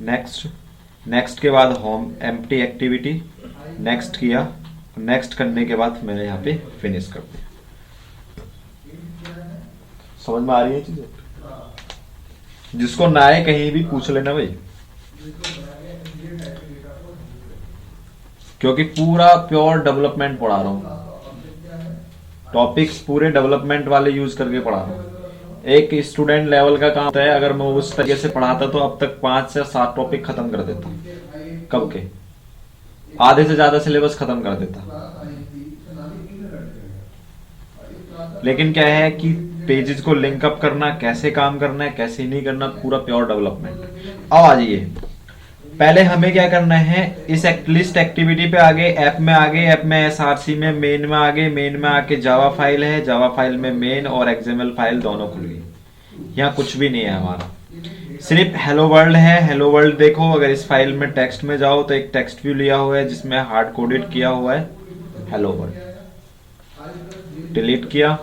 Next, next के बाद home empty activity, next किया, नेक्स्ट करने के बाद मैंने यहाँ पे फिनिश कर दिया। समझ में आ रही है चीजें? जिसको ना आए कहीं भी पूछ लेना भाई, क्योंकि पूरा प्योर डेवलपमेंट पढ़ा रहा हूं, टॉपिक्स पूरे डेवलपमेंट वाले यूज करके पढ़ा रहा हूं। एक स्टूडेंट लेवल का काम होता है, अगर मैं उस तरीके से पढ़ाता तो अब तक 5 से 7 टॉपिक खत्म कर देता, कब के आधे से ज्यादा सिलेबस खत्म कर देता। लेकिन क्या है कि पेजेस को लिंकअप करना, कैसे काम करना है कैसे नहीं करना, पूरा प्योर डेवलपमेंट। अब आ जाइए, पहले हमें क्या करना है, इस लिस्ट एक्टिविटी पे आगे, ऐप में आगे, ऐप में एसआरसी में, मेन में आगे, मेन में आके जावा फाइल है, जावा फाइल में मेन और एक्सएमएल फाइल दोनों खुल गई। यहाँ कुछ भी नहीं है हमारा, सिर्फ हेलो वर्ल्ड है। हेलो वर्ल्ड देखो, अगर इस फाइल में टेक्स्ट में जाओ तो एक टेक्स्ट व्यू लिया हुआ है जिसमें हार्ड कोडेड किया हुआ है हेलो वर्ल्ड, डिलीट किया,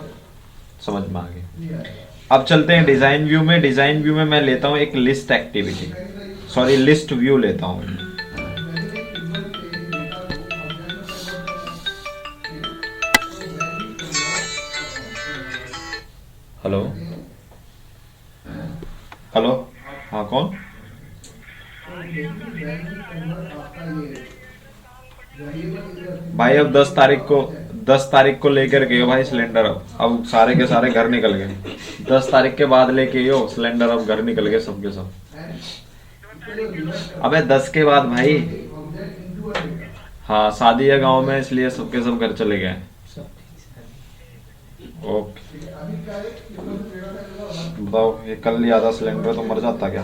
समझ में आ गया। अब चलते हैं डिजाइन व्यू में। डिजाइन व्यू में मैं लेता हूं एक list activity, sorry list view लेता हूं। हेलो हेलो, हाँ कौन? भाई अब 10 तारीख को लेकर के भाई सिलेंडर, अब सारे के सारे घर निकल गए। 10 तारीख के बाद लेके हो सिलेंडर, अब घर निकल गए सबके सब। अबे 10 के बाद भाई, हाँ शादी है गांव में, इसलिए सबके सब घर चले गए। ओके, बताओ ये कल लिया था सिलेंडर तो मर जाता क्या?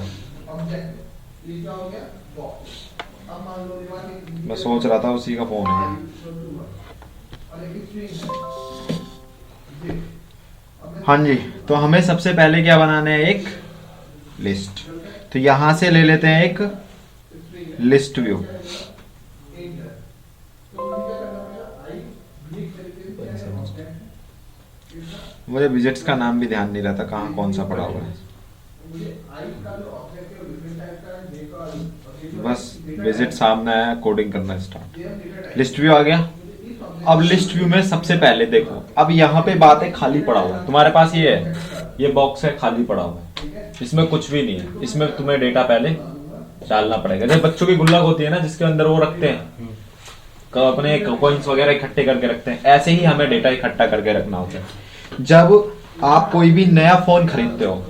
मैं सोच रहा था उसी का फोन है। हाँ जी, तो हमें सबसे पहले क्या बनाना है, एक लिस्ट। तो यहां से ले लेते हैं एक लिस्ट व्यू। मुझे विजिट्स का नाम भी ध्यान नहीं रहता कहाँ कौन सा पड़ा हुआ है, बस विजिट सामने आया, कोडिंग करना स्टार्ट। लिस्ट व्यू आ गया। अब लिस्ट व्यू में सबसे पहले देखो, अब यहाँ पे बात है खाली पड़ा हुआ है तुम्हारे पास, ये है, ये बॉक्स है खाली पड़ा हुआ है, इसमें कुछ भी नहीं है। इसमें तुम्हें डेटा पहले डालना पड़ेगा। जैसे बच्चों की गुल्लक होती है ना, जिसके अंदर वो रखते हैं अपने कॉइन्स वगैरह इकट्ठे करके रखते हैं, ऐसे ही हमें डेटा इकट्ठा करके रखना होता है। जब आप कोई भी नया फोन खरीदते हो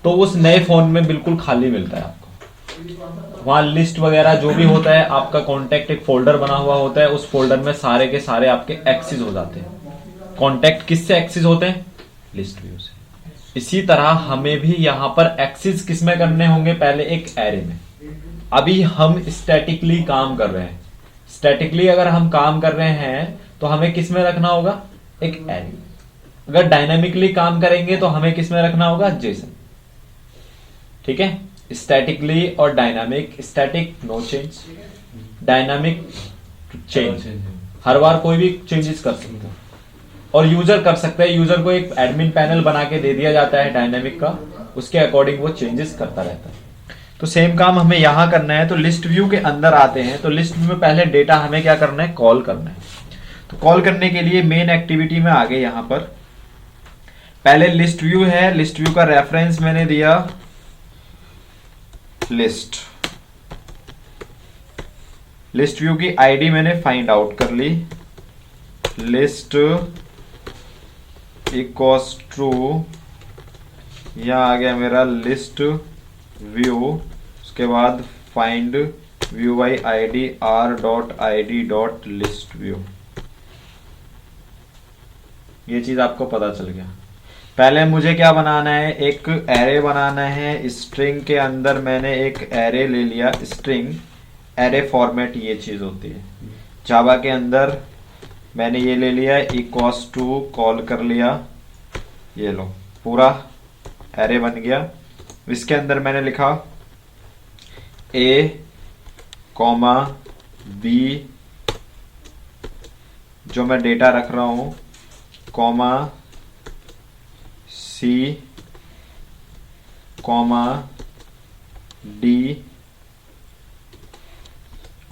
तो उस नए फोन में बिल्कुल खाली मिलता है आपको, वहां लिस्ट वगैरह जो भी होता है, आपका कॉन्टेक्ट एक फोल्डर बना हुआ होता है, उस फोल्डर में सारे के सारे आपके एक्सेस हो जाते हैं। कॉन्टेक्ट किससे एक्सेस होते हैं? लिस्ट व्यू से। इसी तरह हमें भी यहां पर एक्सेस किस में करने होंगे? पहले एक एरे में। अभी हम स्टैटिकली काम कर रहे हैं, स्टैटिकली अगर हम काम कर रहे हैं तो हमें किस में रखना होगा? एक एरे। अगर डायनामिकली काम करेंगे तो हमें किस में रखना होगा? जेसन। ठीक है, स्टैटिकली और dynamic, static no change, dynamic change, हर बार कोई भी चेंजेस कर सकते हो। और यूजर कर सकता है, यूजर को एक एडमिन पैनल बना के दे दिया जाता है डायनामिक का, उसके अकॉर्डिंग वो चेंजेस करता रहता है। तो सेम काम हमें यहां करना है। तो लिस्ट व्यू के अंदर आते हैं, तो लिस्ट व्यू में पहले डेटा हमें क्या करना है? कॉल करना है। तो कॉल करने के लिए मेन एक्टिविटी में आगे यहां पर पहले लिस्ट व्यू है, लिस्ट व्यू का रेफरेंस मैंने दिया लिस्ट, लिस्ट व्यू की आईडी मैंने फाइंड आउट कर ली, लिस्ट इक्वल्स टू, यहां आ गया मेरा लिस्ट व्यू, उसके बाद find view by ID r.id.list view. ये चीज आपको पता चल गया। पहले मुझे क्या बनाना है? एक एरे बनाना है। स्ट्रिंग के अंदर मैंने एक एरे ले लिया, स्ट्रिंग एरे फॉर्मेट ये चीज होती है। जावा के अंदर मैंने ये ले लिया, इक्वल्स टू कॉल कर लिया, ये लो पूरा एरे बन गया। इसके अंदर मैंने लिखा ए कॉमा बी, जो मैं डेटा रख रहा हूं, comma C comma D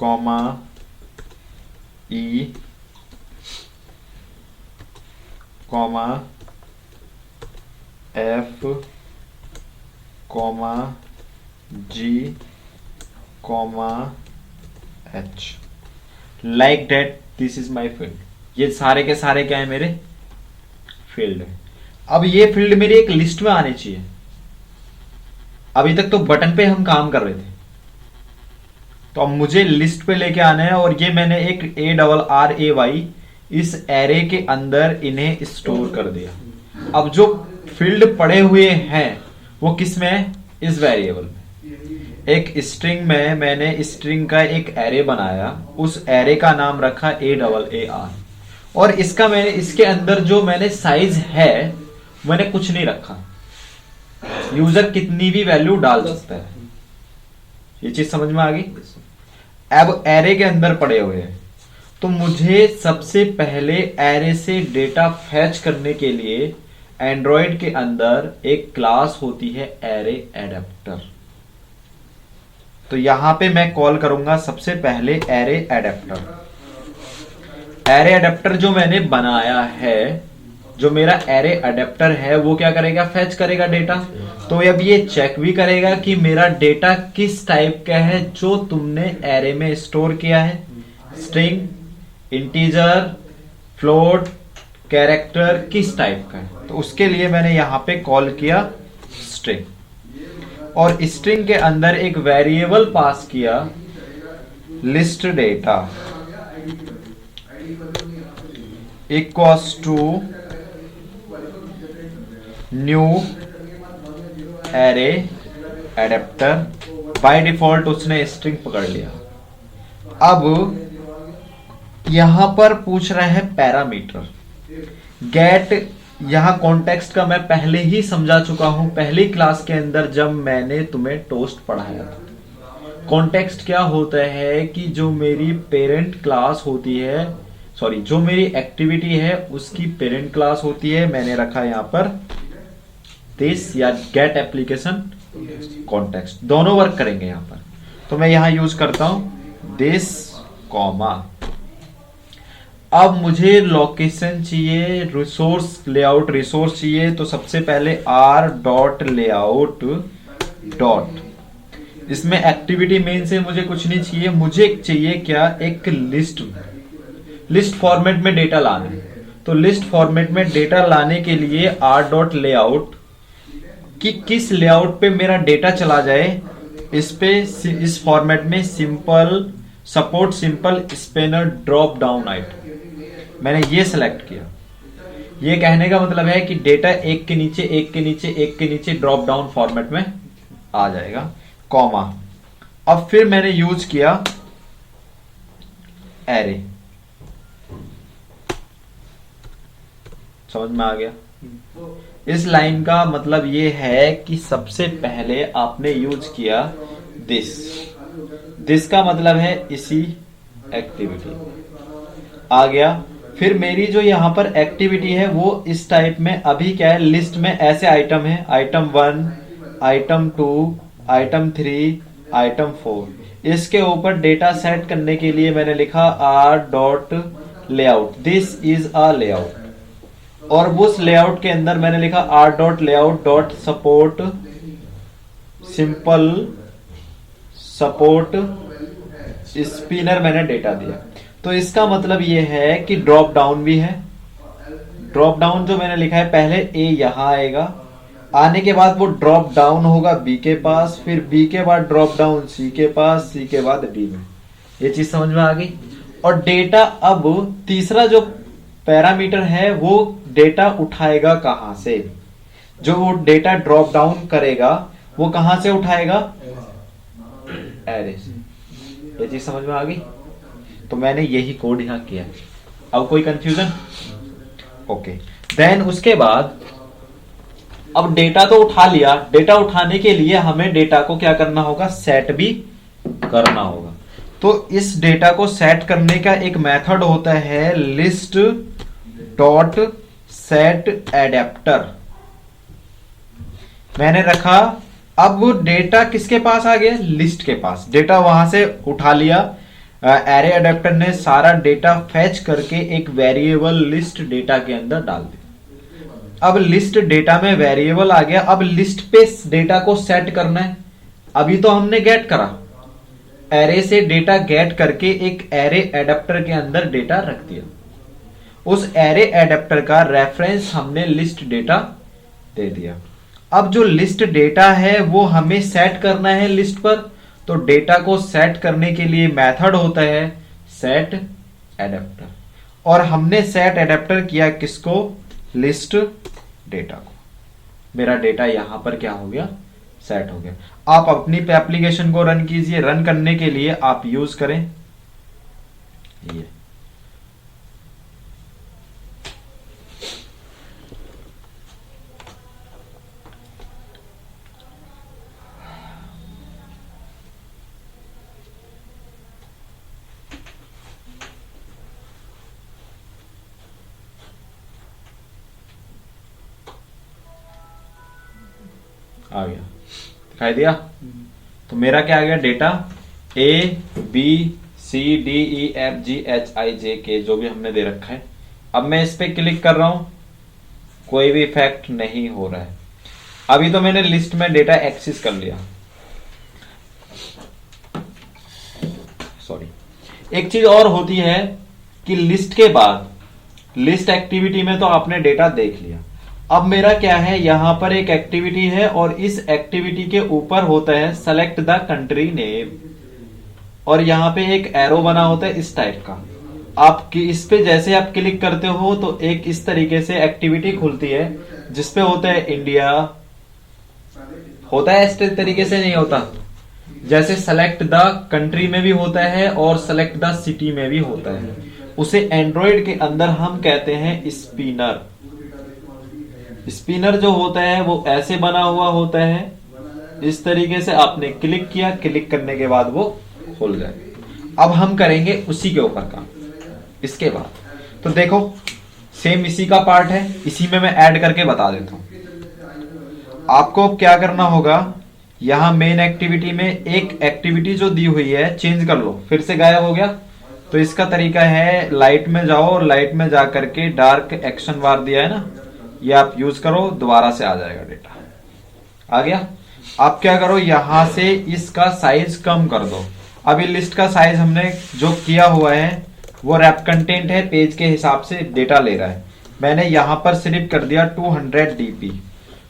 comma E comma F comma G comma H, like that this is my field. ये सारे के सारे क्या है, मेरे फील्ड है। अब ये फील्ड मेरी एक लिस्ट में आनी चाहिए। अभी तक तो बटन पे हम काम कर रहे थे, तो अब मुझे लिस्ट पे लेके आना है, और ये मैंने एक ARRAY इस एरे के अंदर इन्हें स्टोर कर दिया। अब जो फील्ड पड़े हुए हैं वो किस में है, इस वेरिएबल में। एक स्ट्रिंग में मैंने स्ट्रिंग का एक एरे बनाया, उस एरे का नाम रखा AAR, और इसका मैंने इसके अंदर जो मैंने साइज है मैंने कुछ नहीं रखा। यूजर कितनी भी वैल्यू डाल सकता है। ये चीज समझ में आ गई। अब एरे के अंदर पड़े हुए हैं, तो मुझे सबसे पहले एरे से डेटा फैच करने के लिए एंड्रॉयड के अंदर एक क्लास होती है एरे एडेप्टर। तो यहां पे मैं कॉल करूंगा सबसे पहले एरे एडेप्टर। एरे एडेप्टर जो मैंने बनाया है, जो मेरा एरे एडेप्टर है, वो क्या करेगा, फैच करेगा डेटा। तो अब ये चेक भी करेगा कि मेरा डेटा किस टाइप का है जो तुमने एरे में स्टोर किया है। स्ट्रिंग, इंटीजर, फ्लोट, कैरेक्टर, किस टाइप का है। तो उसके लिए मैंने यहां पे कॉल किया स्ट्रिंग, और स्ट्रिंग के अंदर एक वेरिएबल पास किया list data equals to new array adapter. By default उसने स्ट्रिंग पकड़ लिया। अब यहां पर पूछ रहा है पैरामीटर गेट। यहां कॉन्टेक्स्ट का मैं पहले ही समझा चुका हूं, पहली क्लास के अंदर जब मैंने तुम्हें टोस्ट पढ़ाया था। कॉन्टेक्स्ट क्या होता है कि जो मेरी पेरेंट क्लास होती है, सॉरी जो मेरी एक्टिविटी है उसकी पेरेंट क्लास होती है। मैंने रखा यहां पर दिस या गेट एप्लीकेशन कॉन्टेक्स्ट, दोनों वर्क करेंगे यहां पर। तो मैं यहां यूज करता हूं दिस कॉमा। अब मुझे लोकेशन चाहिए, रिसोर्स लेआउट रिसोर्स चाहिए, तो सबसे पहले r.layout डॉट। इसमें एक्टिविटी मेन से मुझे कुछ नहीं चाहिए, मुझे चाहिए क्या, एक लिस्ट फॉर्मेट में डेटा लाना है। तो लिस्ट फॉर्मेट में डेटा लाने के लिए r.layout कि किस लेआउट पे मेरा डेटा चला जाए, इस फॉर्मेट में simple support simple spanner drop down item मैंने ये सिलेक्ट किया। ये कहने का मतलब है कि डेटा एक के नीचे एक के नीचे एक के नीचे ड्रॉप डाउन फॉर्मेट में आ जाएगा, कॉमा। अब फिर मैंने यूज किया एरे। समझ में आ गया। इस लाइन का मतलब ये है कि सबसे पहले आपने यूज किया दिस का मतलब है इसी एक्टिविटी आ गया। फिर मेरी जो यहां पर एक्टिविटी है वो इस टाइप में, अभी क्या है, लिस्ट में ऐसे आइटम है, आइटम 1, आइटम 2, आइटम 3, आइटम 4। इसके ऊपर डेटा सेट करने के लिए मैंने लिखा r.layout, this is a layout. और उस लेआउट के अंदर मैंने लिखा r.layout dot support simple support spinner, मैंने डेटा दिया। तो इसका मतलब ये है कि ड्रॉप डाउन भी है। ड्रॉप डाउन जो मैंने लिखा है, पहले ए यहां आएगा, आने के बाद वो ड्रॉप डाउन होगा बी के पास, फिर बी के बाद ड्रॉप डाउन सी के पास, सी के बाद डी में। ये चीज समझ में आ गई। और डेटा, अब तीसरा जो पैरामीटर है वो डेटा उठाएगा कहां से, जो वो डेटा ड्रॉप डाउन करेगा वो कहां से उठाएगा, एरे से। ये चीज समझ में आ गई। तो मैंने यही कोड यहां किया। अब कोई कंफ्यूजन? ओके। देन उसके बाद अब डेटा तो उठा लिया, डेटा उठाने के लिए हमें डेटा को क्या करना होगा, सेट भी करना होगा। तो इस डेटा को सेट करने का एक मेथड होता है लिस्ट डॉट सेट एडेप्टर। मैंने रखा, अब डेटा किसके पास आ गया, लिस्ट के पास। डेटा वहां से उठा लिया, एरे अडेप्टर ने सारा डेटा फैच करके एक वेरिएबल लिस्ट डेटा के अंदर डाल दिया। अब लिस्ट डेटा में वेरिएबल आ गया, अब लिस्ट पे डेटा को सेट करना है। अभी तो हमने गेट करा, एरे से डेटा गेट करके एक एरे एडेप्टर के अंदर डेटा रख दिया। उस एरे एडेप्टर का रेफरेंस हमने लिस्ट डेटा दे दिया। अब जो लिस्ट डेटा है वो हमें सेट करना है लिस्ट पर, तो डेटा को सेट करने के लिए मेथड होता है सेट एडेप्टर, और हमने सेट एडेप्टर किया किसको? लिस्ट डेटा को। मेरा डेटा यहां पर क्या हो गया? सेट हो गया। आप अपनी एप्लीकेशन को रन कीजिए। रन करने के लिए आप यूज करें ये आ गया, दिखाई दिया? तो मेरा क्या आ गया? डेटा ABCDEFGHIJK जो भी हमने दे रखा है। अब मैं इस पे क्लिक कर रहा हूं, कोई भी इफेक्ट नहीं हो रहा है। अभी तो मैंने लिस्ट में डेटा एक्सेस कर लिया। सॉरी, एक चीज और होती है कि लिस्ट के बाद लिस्ट एक्टिविटी में तो आपने डेटा देख लिया। अब मेरा क्या है, यहां पर एक एक्टिविटी है और इस एक्टिविटी के ऊपर होता है सेलेक्ट द कंट्री नेम, और यहां पे एक एरो बना होता है इस टाइप का। आप इस पे जैसे आप क्लिक करते हो तो एक इस तरीके से एक्टिविटी खुलती है जिसपे होता है इंडिया, होता है इस तरीके से नहीं होता, जैसे सेलेक्ट द कंट्री में भी होता है और सेलेक्ट द सिटी में भी होता है। उसे एंड्रॉइड के अंदर हम कहते हैं स्पिनर। स्पिनर जो होता है वो ऐसे बना हुआ होता है, इस तरीके से आपने क्लिक किया, क्लिक करने के बाद वो खुल जाए। अब हम करेंगे उसी के ऊपर काम इसके बाद। तो देखो सेम इसी का पार्ट है, इसी में मैं ऐड करके बता देता हूं। आपको क्या करना होगा, यहां मेन एक्टिविटी में एक एक्टिविटी जो दी हुई है चेंज कर लो, फिर से गायब हो गया। तो इसका तरीका है लाइट में जाओ और लाइट में जा करके डार्क एक्शन बार दिया है ना, ये आप यूज करो, दोबारा से आ जाएगा डेटा। आ गया? आप क्या करो, यहां से इसका साइज कम कर दो। अभी लिस्ट का साइज हमने जो किया हुआ है वो रैप कंटेंट है, पेज के हिसाब से डेटा ले रहा है। मैंने यहां पर सिर्फ कर दिया 200 DP,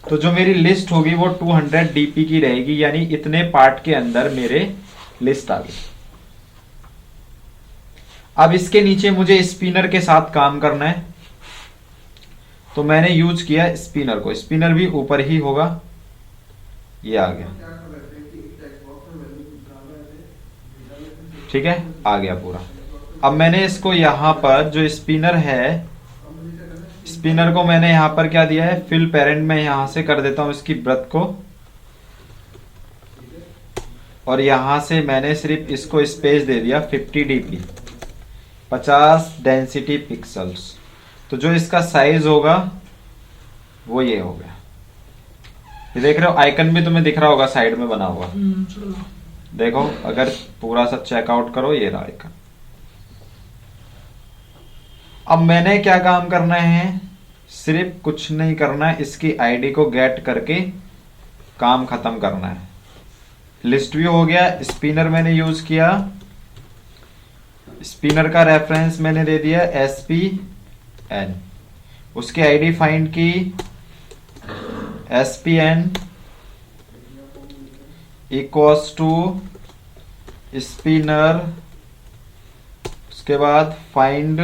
तो जो मेरी लिस्ट होगी वो 200 DP की रहेगी, यानी इतने पार्ट के अंदर मेरे लिस्ट आ गई। अब इसके नीचे मुझे स्पिनर के साथ काम करना है, तो मैंने यूज किया स्पिनर को। स्पिनर भी ऊपर ही होगा, ये आ गया, ठीक है, आ गया पूरा। अब मैंने इसको यहां पर जो स्पिनर है, स्पिनर को मैंने यहां पर क्या दिया है, फिल पेरेंट में यहां से कर देता हूं इसकी ब्रेथ को, और यहां से मैंने सिर्फ इसको स्पेस दे दिया 50 DP, 50 डेंसिटी पिक्सल्स। तो जो इसका साइज होगा वो ये हो गया। ये देख रहे हो आइकन भी तुम्हें दिख रहा होगा साइड में बना हुआ, देखो अगर पूरा सा चेकआउट करो, ये रहा आइकन। अब मैंने क्या काम करना है, सिर्फ कुछ नहीं करना है, इसकी आईडी को गेट करके काम खत्म करना है। लिस्ट व्यू हो गया, स्पिनर मैंने यूज किया, स्पिनर का रेफरेंस मैंने दे दिया SPN, उसकी आईडी फाइंड की SPN इक्वल्स टू स्पिनर, उसके बाद find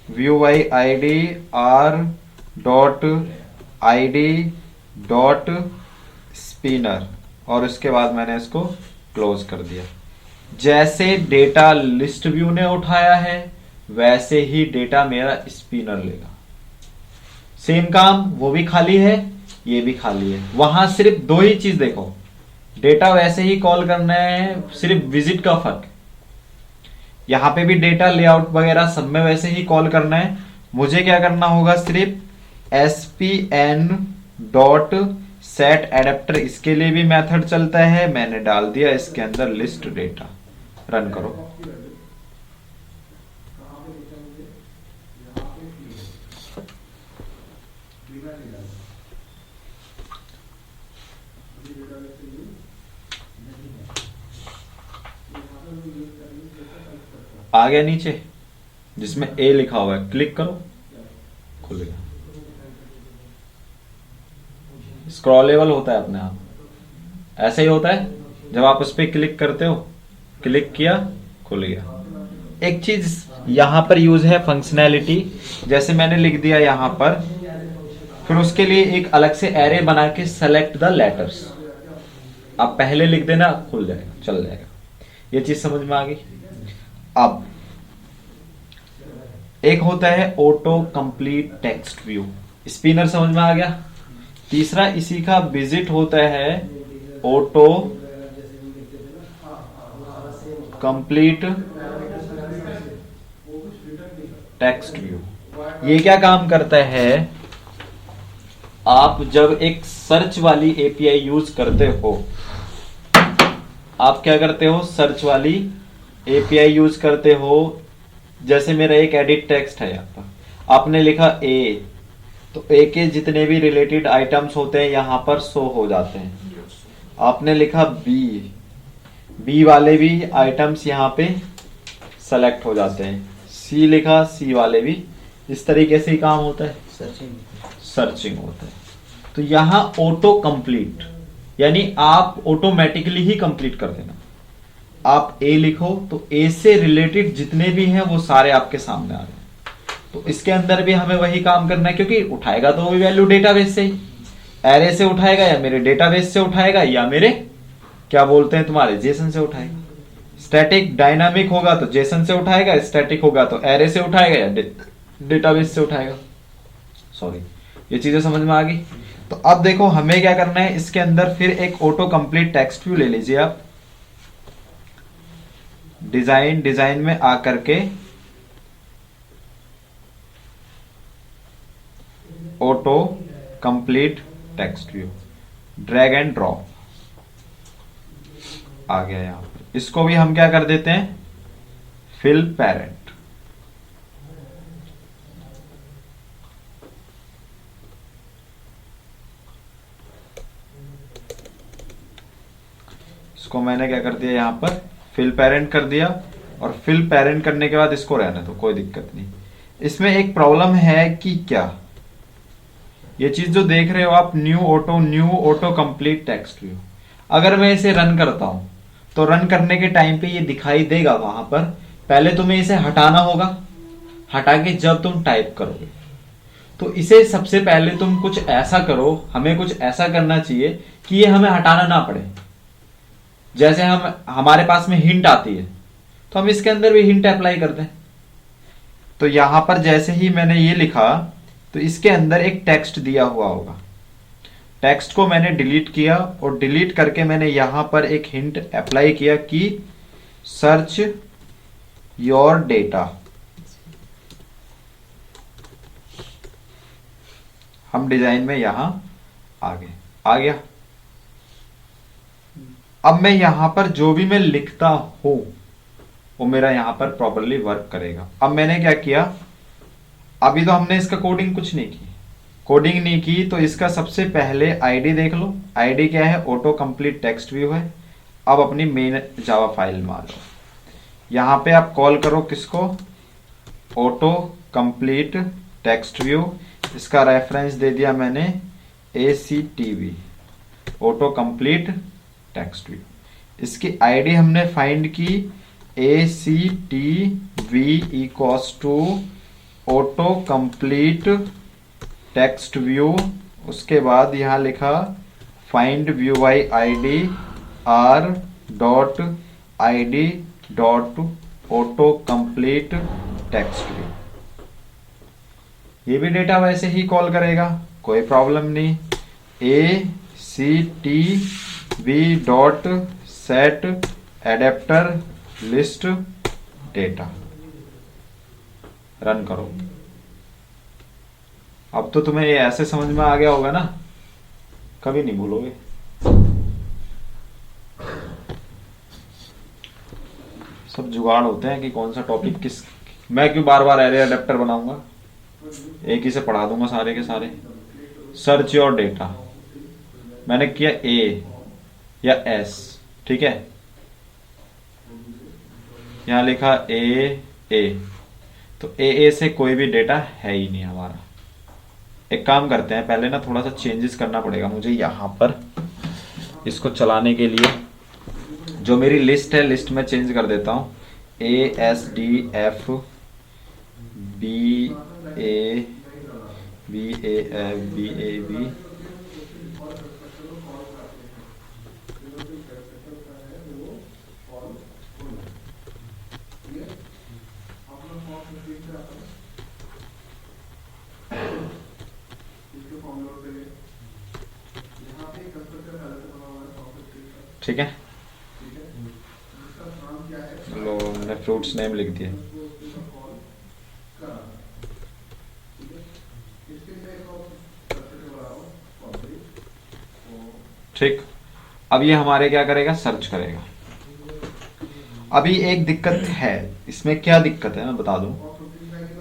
view by ID r.id.spinner, और उसके बाद मैंने इसको क्लोज कर दिया। जैसे डेटा लिस्ट व्यू ने उठाया है वैसे ही डेटा मेरा स्पिनर लेगा। सेम काम, वो भी खाली है, ये भी खाली है। वहां सिर्फ दो ही चीज देखो, डेटा वैसे ही कॉल करना है, सिर्फ विजिट का फर्क। यहां पे भी डेटा लेआउट वगैरह सब में वैसे ही कॉल करना है। मुझे क्या करना होगा, सिर्फ SPN डॉट सेट एडेप्टर, इसके लिए भी मेथड चलता है, मैंने डाल दिया इसके अंदर लिस्ट डेटा। रन करो। आ गया नीचे जिसमें ए लिखा हुआ है, क्लिक करो, खुल गया। स्क्रॉलेबल होता है अपने आप, ऐसे ही होता है जब आप उस पर क्लिक करते हो, क्लिक किया खुल गया। एक चीज यहां पर यूज है फंक्शनैलिटी, जैसे मैंने लिख दिया यहां पर, फिर उसके लिए एक अलग से एरे बना के सेलेक्ट द लेटर्स, आप पहले लिख देना, खुल जाएगा, चल जाएगा। ये चीज समझ में आ गई। अब एक होता है auto complete text view, spinner समझ में आ गया। तीसरा इसी का विजिट होता है ऑटो कंप्लीट टेक्स्ट व्यू। ये क्या काम करता है, आप जब एक सर्च वाली एपीआई यूज करते हो, आप क्या करते हो, सर्च वाली एपीआई यूज करते हो। जैसे मेरा एक एडिट टेक्स्ट है, यहाँ पर आपने लिखा ए, तो ए के जितने भी रिलेटेड आइटम्स होते हैं यहां पर शो हो जाते हैं। आपने लिखा बी, बी वाले भी आइटम्स यहां पे सेलेक्ट हो जाते हैं। सी लिखा, सी वाले भी। इस तरीके से ही काम होता है, सर्चिंग होता है। तो यहां ऑटो कंप्लीट यानी आप ऑटोमेटिकली ही कंप्लीट कर देना। आप ए लिखो तो ए से रिलेटेड जितने भी हैं वो सारे आपके सामने आ रहे हैं। तो इसके अंदर भी हमें वही काम करना है, क्योंकि उठाएगा तो वो भी वैल्यू डेटाबेस से ही, एरे से उठाएगा या मेरे डेटाबेस से उठाएगा या मेरे क्या बोलते हैं तुम्हारे जेसन से उठाएगा। स्टैटिक डायनामिक होगा तो जेसन से उठाएगा, स्टैटिक होगा तो एरे से उठाएगा या डेटाबेस से उठाएगा। सॉरी, ये चीजें समझ में आ गई। तो अब देखो हमें क्या करना है, इसके अंदर फिर एक ऑटो कंप्लीट टेक्स्ट व्यू ले लीजिए आप। डिजाइन में आकर के auto complete text view, drag and drop आ गया यहां पर। इसको भी हम क्या कर देते हैं, फिल पेरेंट। इसको मैंने क्या कर दिया, यहां पर फिल पेरेंट कर दिया, और फिल पेरेंट करने के बाद इसको रहने दो, कोई दिक्कत नहीं। इसमें एक प्रॉब्लम है कि क्या, ये चीज जो देख रहे हो आप, new auto complete text view, अगर मैं इसे रन करता हूं तो रन करने के टाइम पे ये दिखाई देगा वहां पर। पहले तुम्हें इसे हटाना होगा, हटा के जब तुम टाइप करोगे तो इसे सबसे पहले तुम कुछ ऐसा करो, हमें कुछ ऐसा करना चाहिए कि ये हमें हटाना ना पड़े। जैसे हमारे पास में हिंट आती है तो हम इसके अंदर भी हिंट अप्लाई करते हैं। तो यहां पर जैसे ही मैंने ये लिखा तो इसके अंदर एक टेक्स्ट दिया हुआ होगा, टेक्स्ट को मैंने डिलीट किया, और डिलीट करके मैंने यहां पर एक हिंट अप्लाई किया कि सर्च योर डेटा। हम डिजाइन में यहां आ गया। अब मैं यहां पर जो भी मैं लिखता हूं वो मेरा यहां पर प्रॉपरली वर्क करेगा। अब मैंने क्या किया, अभी तो हमने इसका कोडिंग नहीं की, तो इसका सबसे पहले आईडी देख लो। आईडी क्या है, ऑटो कंप्लीट टेक्स्ट व्यू है। अब अपनी मेन जावा फाइल में आ जाओ, यहां पे आप कॉल करो किसको, ऑटो कंप्लीट टेक्स्ट व्यू। इसका रेफरेंस दे दिया मैंने ACTV, auto complete text view. इसकी आईडी हमने फाइंड की ACTV equals to auto complete text view. उसके बाद यहां लिखा find view by ID r.id. Auto complete text view. ये भी डेटा वैसे ही कॉल करेगा, कोई प्रॉब्लम नहीं। ACTV.set adapter list data, run करो। अब तो तुम्हें ये ऐसे समझ में आ गया होगा ना, कभी नहीं भूलोगे। सब जुगाड़ होते हैं कि कौन सा टॉपिक किस, मैं क्यों बार बार एरे अडेप्टर बनाऊंगा, एक ही से पढ़ा दूंगा सारे के सारे। सर्च योर डेटा मैंने किया ए या एस, ठीक है, यहां लिखा ए, तो ए से कोई भी डेटा है ही नहीं हमारा। एक काम करते हैं, पहले ना थोड़ा सा चेंजेस करना पड़ेगा मुझे यहां पर, इसको चलाने के लिए जो मेरी लिस्ट है, लिस्ट में चेंज कर देता हूं, ASDF BAB ठीक है। लो मैंने फ्रूट्स नेम लिख दिया। ठीक, अब ये हमारे क्या करेगा, सर्च करेगा। अभी एक दिक्कत है इसमें, क्या दिक्कत है मैं बता दूं,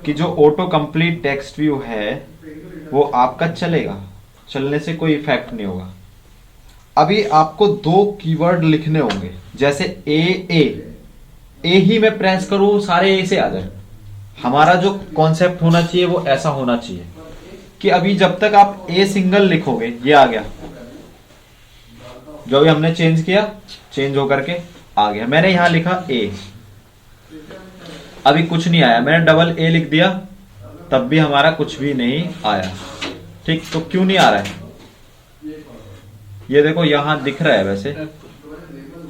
कि जो ऑटो कंप्लीट टेक्स्ट व्यू है वो आपका चलेगा, चलने से कोई इफेक्ट नहीं होगा। अभी आपको 2 कीवर्ड लिखने होंगे, जैसे ए ही मैं प्रेस करूं सारे ए से आ जाए। हमारा जो कॉन्सेप्ट होना चाहिए वो ऐसा होना चाहिए कि अभी जब तक आप ए सिंगल लिखोगे, ये आ गया, जो भी हमने चेंज किया चेंज होकर के आ गया। मैंने यहां लिखा ए, अभी कुछ नहीं आया, मैंने डबल ए लिख दिया तब भी हमारा कुछ भी नहीं आया। ठीक, तो क्यों नहीं आ रहा है, ये देखो यहां दिख रहा है वैसे।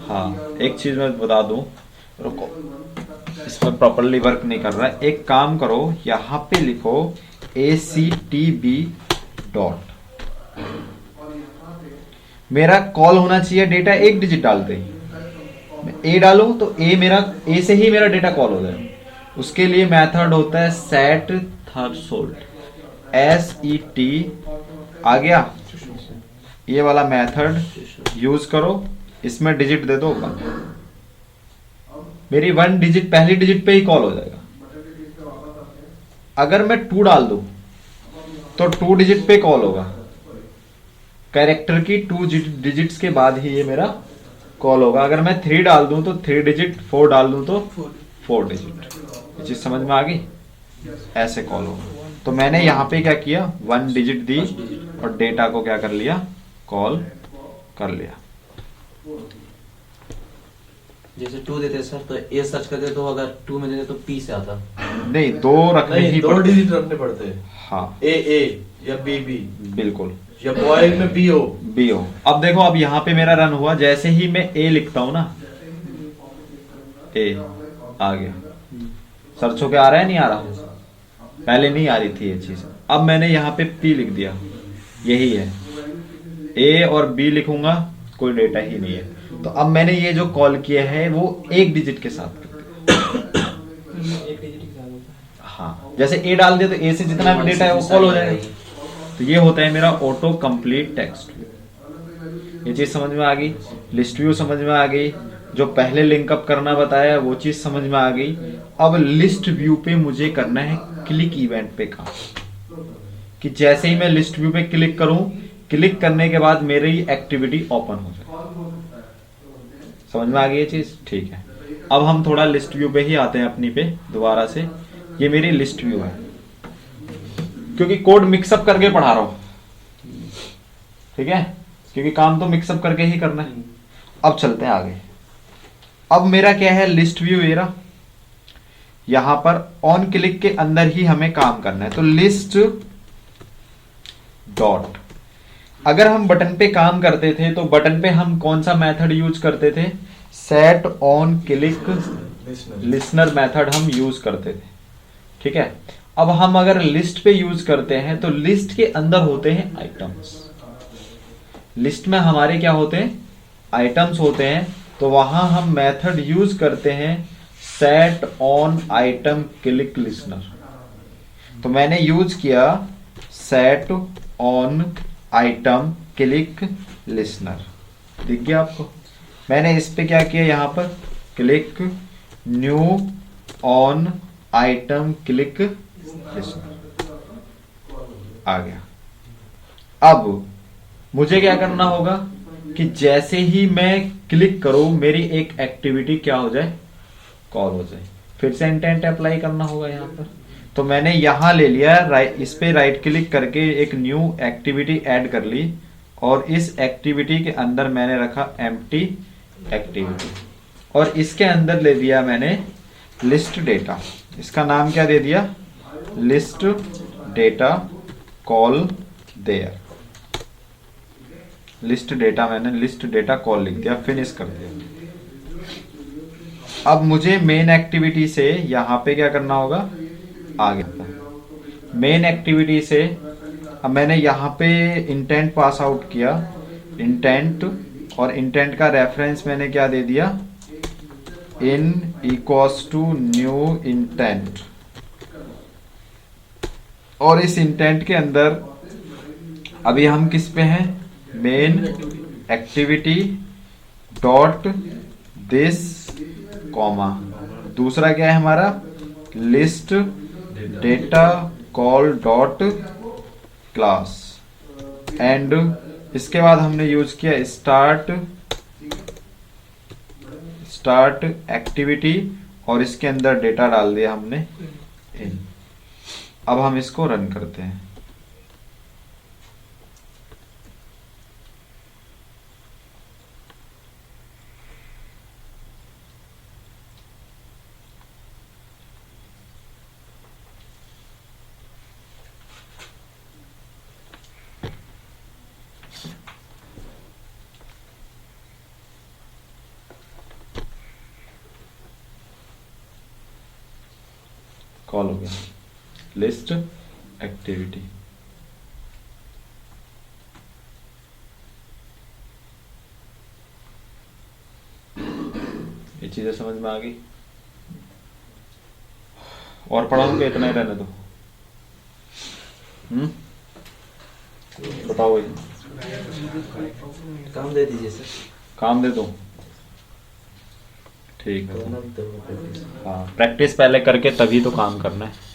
हाँ, एक चीज मैं बता दूं, रुको, इसमें प्रॉपरली वर्क नहीं कर रहा है। एक काम करो, यहां पे लिखो ACTB डॉट, मेरा कॉल होना चाहिए डेटा एक डिजिट डालते ही, मैं ए डालूं तो ए से ही मेरा डेटा कॉल हो जाए। उसके लिए मेथड होता है सेट थ्रेशोल्ड, SET आ गया, ये वाला मेथड यूज करो, इसमें डिजिट दे दो 1, मेरी 1 डिजिट पहली डिजिट पे ही कॉल हो जाएगा। अगर मैं 2 डाल दूं तो 2 डिजिट पे कॉल होगा, कैरेक्टर की 2 डिजिट्स के बाद ही ये मेरा कॉल होगा। अगर मैं 3 डाल दूं तो 3 डिजिट, 4 डाल दूं तो 4 डिजिट। ये चीज समझ में आ गई, ऐसे कॉल होगा। तो मैंने यहां पे क्या किया, 1 डिजिट दी और डेटा को क्या कर लिया, कॉल कर लिया। जैसे 2 देते सर तो ए सर्च करते, तो अगर 2 में देते तो पी से आता नहीं, 2 रखने ही 2 डिजिट रखने पड़ते हैं। हाँ, ए या बी बिल्कुल, या बॉय में बी हो। अब देखो, अब यहाँ पे मेरा रन हुआ, जैसे ही मैं ए लिखता हूं ना, ए आ गया, सर्च होके आ रहा है नहीं आ रहा, पहले नहीं आ रही थी ये चीज। अब मैंने यहाँ पे पी लिख दिया, यही है, ए और बी लिखूंगा कोई डेटा ही नहीं है। तो अब मैंने ये जो कॉल किया है वो 1 डिजिट के साथ हाँ, जैसे ए डाल दिया तो ए से जितना भी डेटा है वो कॉल हो जाएगा। तो ये होता है मेरा ऑटो कंप्लीट टेक्स्ट व्यू। ये चीज समझ में आ गई, लिस्ट व्यू समझ में आ गई, जो पहले लिंकअप करना बताया वो चीज समझ में आ गई। अब लिस्ट व्यू पे मुझे करना है क्लिक इवेंट पे काम, कि जैसे ही मैं लिस्ट व्यू पे क्लिक करूं, क्लिक करने के बाद मेरी एक्टिविटी ओपन हो जाए। समझ में आ गई ये चीज, ठीक है। अब हम थोड़ा लिस्ट व्यू पे ही आते हैं अपनी पे दोबारा से। ये मेरी लिस्ट व्यू है, क्योंकि कोड मिक्सअप करके पढ़ा रहा हूं, ठीक है, क्योंकि काम तो मिक्सअप करके ही करना है। अब चलते हैं आगे। अब मेरा क्या है, लिस्ट व्यू मेरा यहां पर ऑन क्लिक के अंदर ही हमें काम करना है। तो लिस्ट डॉट, अगर हम बटन पे काम करते थे तो बटन पे हम कौन सा मेथड यूज करते थे, set on click listener method हम यूज करते थे, ठीक है। अब हम अगर लिस्ट पे यूज करते हैं तो लिस्ट के अंदर होते हैं आइटम्स, लिस्ट में हमारे क्या होते हैं, आइटम्स होते हैं। तो वहां हम मेथड यूज करते हैं set on item click listener. तो मैंने यूज किया set on item click listener, दिख गया आपको। मैंने इस पे क्या किया, यहां पर click new on item click listener आ गया। अब मुझे क्या करना होगा कि जैसे ही मैं क्लिक करूं मेरी एक एक्टिविटी क्या हो जाए, कॉल हो जाए। फिर से इंटेंट अप्लाई करना होगा यहां पर। तो मैंने यहां ले लिया इस पे राइट क्लिक करके एक न्यू एक्टिविटी ऐड कर ली और इस एक्टिविटी के अंदर मैंने रखा एम्प्टी एक्टिविटी और इसके अंदर ले दिया मैंने लिस्ट डेटा। इसका नाम क्या दे दिया, list data call there. List data मैंने लिस्ट डेटा कॉल लिख दिया, फिनिश कर दिया। अब मुझे मेन एक्टिविटी से यहां पे क्या करना होगा, आ गया मेन एक्टिविटी से। अब मैंने यहां पे इंटेंट पास आउट किया, इंटेंट, और इंटेंट का रेफरेंस मैंने क्या दे दिया, इन इक्वल्स टू न्यू इंटेंट। और इस इंटेंट के अंदर अभी हम किस पे हैं, main activity dot this comma, दूसरा क्या है हमारा, list data call dot class, and इसके बाद हमने यूज किया स्टार्ट एक्टिविटी और इसके अंदर डेटा डाल दिया हमने इन। अब हम इसको रन करते हैं। कॉल हो गया लिस्ट एक्टिविटी। ये चीजें समझ में आ गई? और पढ़ाऊंगा, इतना ही रहने दो। बताओ भाई, काम दे दीजिए सर। काम दे दो, ठीक है। हाँ, प्रैक्टिस पहले करके तभी तो काम करना है।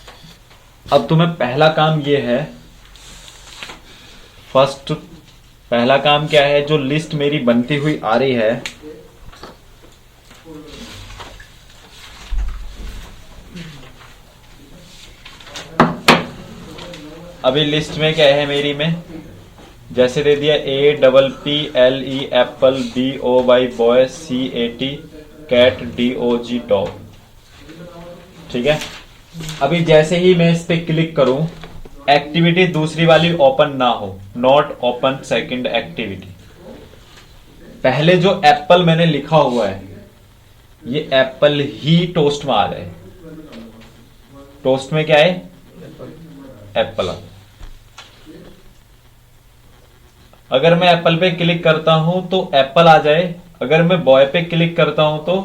अब तुम्हें पहला काम ये है, फर्स्ट पहला काम क्या है, जो लिस्ट मेरी बनती हुई आ रही है, अभी लिस्ट में क्या है मेरी में, जैसे दे दिया APPLE apple, BOY boy, CAT cat, DOG dog, ठीक है। अभी जैसे ही मैं इस पे क्लिक करूं, एक्टिविटी दूसरी वाली ओपन ना हो, नॉट ओपन सेकंड एक्टिविटी। पहले जो एप्पल मैंने लिखा हुआ है ये एप्पल ही टोस्ट में आ जाए। टोस्ट में क्या है, एप्पल आ। अगर मैं एप्पल पे क्लिक करता हूं तो एप्पल आ जाए, अगर मैं बॉय पे क्लिक करता हूं तो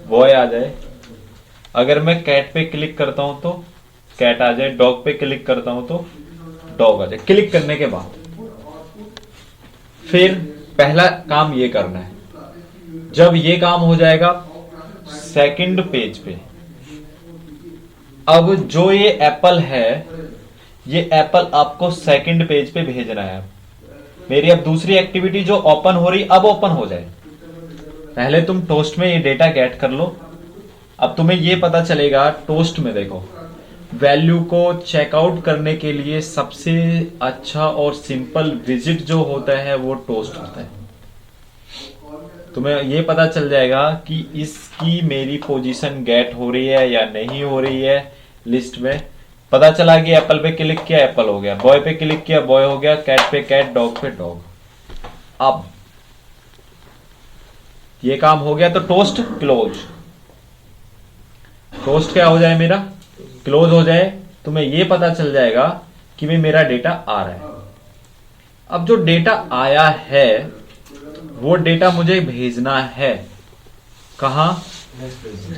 बॉय आ जाए, अगर मैं कैट पे क्लिक करता हूं तो कैट आ जाए, डॉग पे क्लिक करता हूं तो डॉग आ जाए। क्लिक करने के बाद फिर पहला काम ये करना है। जब ये काम हो जाएगा सेकंड पेज पे, अब जो ये एप्पल है, ये एप्पल आपको सेकंड पेज पे भेजना है। मेरी अब दूसरी एक्टिविटी जो ओपन हो रही, अब ओपन हो जाए। पहले तुम टोस्ट में ये डेटा गेट कर लो। अब तुम्हें ये पता चलेगा, टोस्ट में देखो, वैल्यू को चेकआउट करने के लिए सबसे अच्छा और सिंपल विजिट जो होता है वो टोस्ट होता है। तुम्हें ये पता चल जाएगा कि इसकी मेरी पोजीशन गेट हो रही है या नहीं हो रही है। लिस्ट में पता चला कि एप्पल पे क्लिक किया, एप्पल हो गया, बॉय पे क्लिक किया, बॉय हो गया, कैट पे कैट, डॉग पे डॉग। अब ये काम हो गया तो टोस्ट क्लोज। टोस्ट क्या हो जाए, मेरा क्लोज हो जाए, तुम्हें ये पता चल जाएगा कि भाई मेरा डेटा आ रहा है। अब जो डेटा आया है वो डेटा मुझे भेजना है कहां,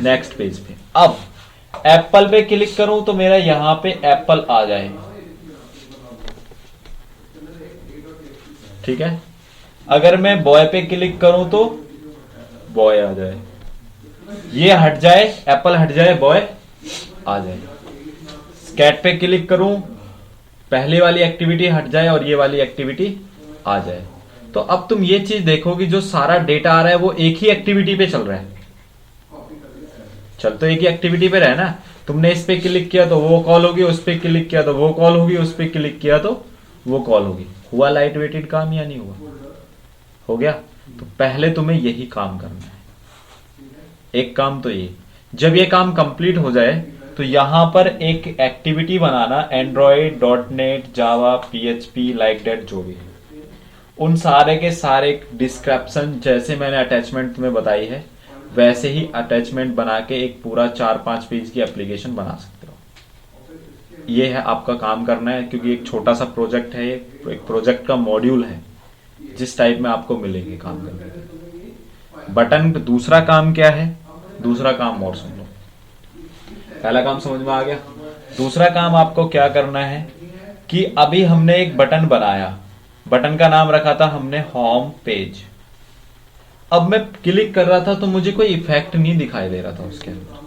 नेक्स्ट पेज पे। अब एप्पल पे क्लिक करूं तो मेरा यहां पे एप्पल आ जाए, ठीक है। अगर मैं बॉय पे क्लिक करूं तो बॉय आ जाए, ये हट जाए, एप्पल हट जाए, बॉय आ जाए। स्कैट पे क्लिक करूं, पहले वाली एक्टिविटी हट जाए और ये वाली एक्टिविटी आ जाए। तो अब तुम ये चीज देखो कि जो सारा डेटा आ रहा है वो एक ही एक्टिविटी पे चल रहा है। चल तो एक ही एक्टिविटी पे रहे ना। तुमने इस पे क्लिक किया तो वो कॉल होगी, उस पे क्लिक किया तो वो कॉल होगी, उस पे क्लिक किया तो वो कॉल होगी। हुआ लाइट वेटेड काम या नहीं हुआ? हो गया। तो पहले तुम्हें यही काम करना है। एक काम तो ये, जब ये काम कंप्लीट हो जाए तो यहां पर एक activity banana, Android, .NET, Java, PHP, like that जो भी है, उन सारे के सारे डिस्क्रिप्शन जैसे मैंने अटैचमेंट तुम्हें बताई है वैसे ही अटैचमेंट बना के एक पूरा 4-5 पेज की एप्लीकेशन बना सकते हो। ये है आपका काम करना है, क्योंकि एक छोटा सा प्रोजेक्ट है, एक प्रोजेक्ट का मॉड्यूल है जिस टाइप में आपको मिलेंगे काम करने के। बटन पे दूसरा काम क्या है? दूसरा काम और सुन लो। पहला काम समझ में आ गया। दूसरा काम आपको क्या करना है कि अभी हमने एक बटन बनाया, बटन का नाम रखा था हमने होम पेज। अब मैं क्लिक कर रहा था तो मुझे कोई इफेक्ट नहीं दिखाई दे रहा था उसके अंदर।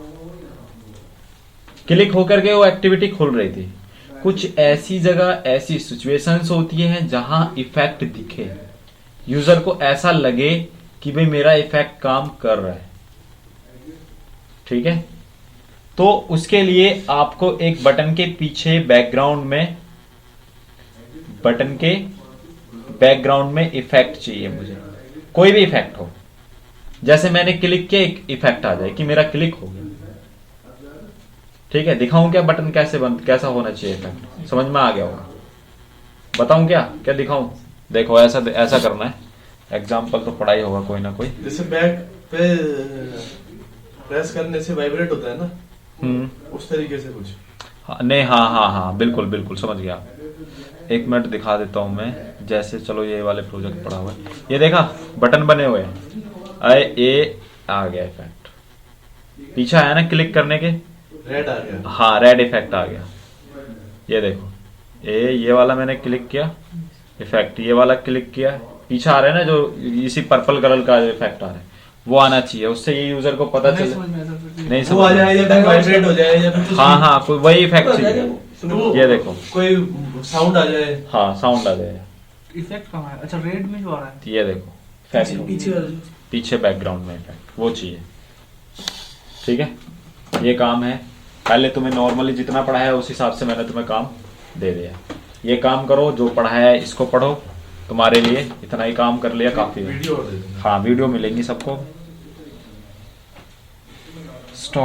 क्लिक होकर के वो एक्टिविटी खुल रही थी। कुछ ऐसी जगह, ऐसी सिचुएशंस होती हैं जहां इफेक्ट दिखे, यूजर को ऐसा लगे कि भाई मेरा इफेक्ट काम कर रहा है। ठीक है, तो उसके लिए आपको एक बटन के पीछे बैकग्राउंड में, बटन के बैकग्राउंड में इफेक्ट चाहिए मुझे, कोई भी इफेक्ट हो। जैसे मैंने क्लिक किया, एक इफेक्ट आ जाए कि मेरा क्लिक हो गया। ठीक है, दिखाऊं क्या बटन कैसा होना चाहिए इफेक्ट? समझ में आ गया होगा। बताऊं क्या क्या दिखाऊं? देखो ऐसा ऐसा करना है। एग्जाम्पल तो पढ़ा ही होगा कोई ना कोई। जैसे बैक पे प्रेस करने से वाइब्रेट होता है ना, उस तरीके से कुछ। नहीं, हाँ हाँ हाँ, बिल्कुल बिल्कुल समझ गया। एक मिनट दिखा देता हूं मैं। जैसे चलो ये वाले प्रोजेक्ट पड़ा हुआ है, ये देखा बटन बने हुए हैं, ये आ गया इफेक्ट, पीछे आया ना क्लिक करने के, रेड आ गया। हाँ रेड इफेक्ट आ गया। ये देखो, ये वाला मैंने क्लिक किया इफेक्ट, ये वाला क्लिक किया, पीछे आ रहा है ना जो इसी पर्पल कलर का इफेक्ट आ रहा है, वो आना चाहिए। उससे ये यूजर को पता चले। नहीं वो आ जाए या फिर वाइब्रेट हो जाए या फिर कुछ हाँ हाँ, कोई वही इफेक्ट चाहिए। ये देखो, कोई साउंड आ जाए। हाँ साउंड आ जाए। इफेक्ट कहाँ है? अच्छा रेड में जो आ रहा है, ये देखो इफेक्ट, पीछे बैकग्राउंड में इफेक्ट वो चाहिए। ठीक है, ये काम है। पहले तुम्हें नॉर्मली जितना पढ़ाया है उस हिसाब से मैंने तुम्हें काम दे दिया। ये काम करो, जो पढ़ाया है इसको पढ़ो, तुम्हारे लिए इतना ही काम कर लिया काफी है। वीडियो और दे देना। हाँ वीडियो मिलेंगी सबको। स्टॉप।